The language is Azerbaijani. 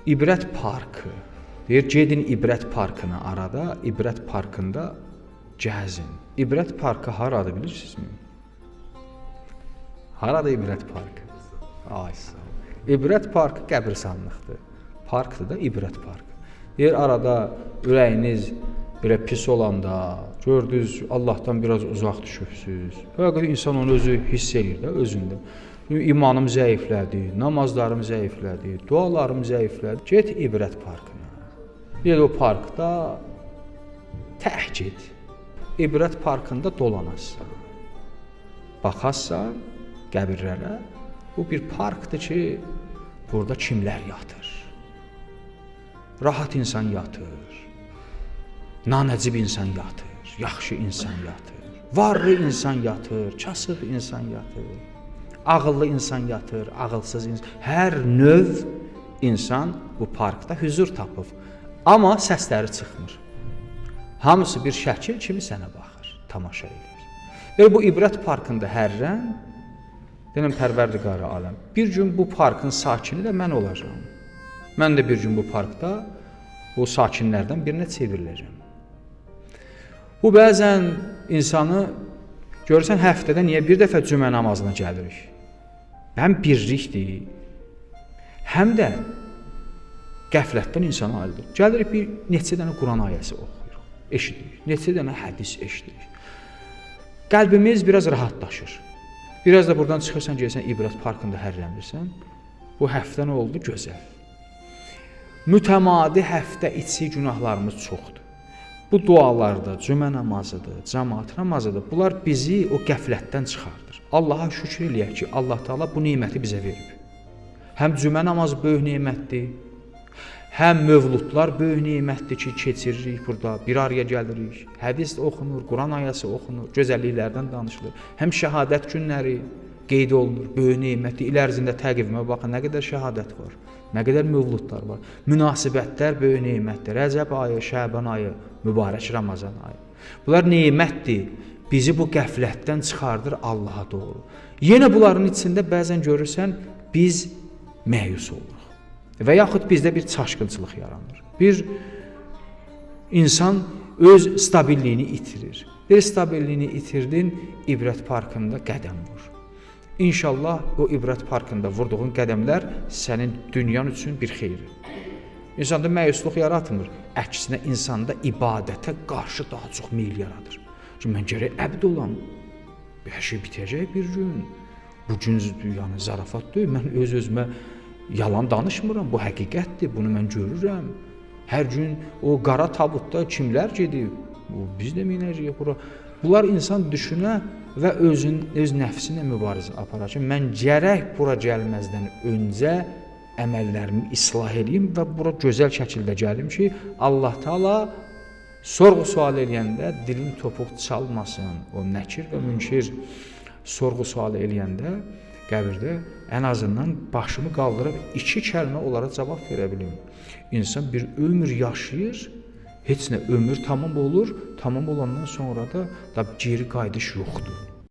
İbrət parkı. Deyir, gedin İbrət parkına arada, İbrət parkında gəzin. İbrət parkı haradır bilirsinizmi? Harada İbrət parkı? Ay sağ ol. İbrət parkı qəbirstanlıqdır. Parkdır da İbrət parkı. Deyir, arada ürəyiniz belə pis olanda, gördünüz, Allahdan biraz uzaq düşübsünüz. Fəqət insan onu özü hiss edir də, özündə. İmanım zəiflədi, namazlarım zəiflədi, dualarım zəiflədi. Get İbrət parkına. Get o parkda tək get. İbrət parkında dolanasın. Baxarsan qəbirlərə. Bu bir parkdır ki, burada kimlər yatır? Rahat insan yatır. Nanəcib insan yatır. Yaxşı insan yatır. Varlı insan yatır. Kasıb insan yatır. Ağıllı insan yatır. Ağılsız insan. Hər növ insan bu parkda hüzur tapıb. Amma səsləri çıxmır. Hamısı bir şəkil kimi sənə baxır, tamaşa edir. Və bu İbrət parkında hərrən, deyiləm Pərverdigarı aləm, bir gün bu parkın sakini də mən olacağam. Mən də bir gün bu parkda bu sakinlərdən birinə çevriləcəm. Bu bəzən insanı görürsən həftədə niyə bir dəfə cümə namazına gəlirik? Həm birlikdir, həm də qəflətdən insanı ayıldır. Gəlirik bir neçə dənə Quran ayəsi oxuyuruq, eşidirik, neçə dənə hədis eşidirik. Qəlbimiz biraz rahatlaşır. Biraz da buradan çıxırsan, gəlsən İbrət parkında hərrənirsən. Bu həftə nə oldu? Gözəl. Mütəmadi həftə içi günahlarımız çoxdur. Bu dualarda cümə namazıdır, cəmaat namazıdır. Bunlar bizi o qəflətdən çıxardır. Allaha şükür eləyək ki, Allah Taala bu neməti bizə verib. Həm cümə namazı böyük nemətdir, həm mövludlar böyük nemətdir ki, keçiririk burada, bir araya gəlirik. Hədis oxunur, Quran ayəsi oxunur, gözəlliklərdən danışılır. Həm şəhadət günləri qeyd olunur, böyük nemətdir. İl ərzində təqvimə baxın, nə qədər şəhadət var, nə qədər mövludlar var. Münasibətlər böyük nemətdir. Rəcəb ayı, Şəban ayı, mübarək Ramazan ayı. Bunlar nemətdir. Bizi bu qəflətdən çıxardır Allaha doğru. Yenə bunların içində bəzən görürsən, biz məyus oluruq. Və yaxud bizdə bir çaşqınçılıq yaranır. Bir insan öz stabilliyini itirir. Bir stabilliyini itirdin, İbrət parkında qədəm vur. İnşallah o İbrət parkında vurduğun qədəmlər sənin dünyan üçün bir xeyri. İnsanda məyusluq yaratmır. Əksinə insanda ibadətə qarşı daha çox meyl yaradır. Çünki mən gərək əbd olam. Hər şey bitəcək bir gün. Bu gün yəni zarafat deyil. Mən öz-özümə yalan danışmıram. Bu həqiqətdir. Bunu mən görürəm. Hər gün o qara tabutda kimlər gedib? Biz də minəcəyik bura. Bunlar insan düşünə və öz nəfsinə mübarizə aparar ki, mən gərək bura gəlməzdən öncə əməllərimi islah edeyim və bura gözəl şəkildə gəlim ki, Allah Taala sorğu-sual eləyəndə dilim topuq çalmasın. O nəkir və münkir sorğu-sual eləyəndə qəbirdə ən azından başımı qaldırıb iki kəlmə onlara cavab verə bilim. İnsan bir ömür yaşayır, heç nə ömür tamam olur, tamam olandan sonra da geri qayıdış yoxdur.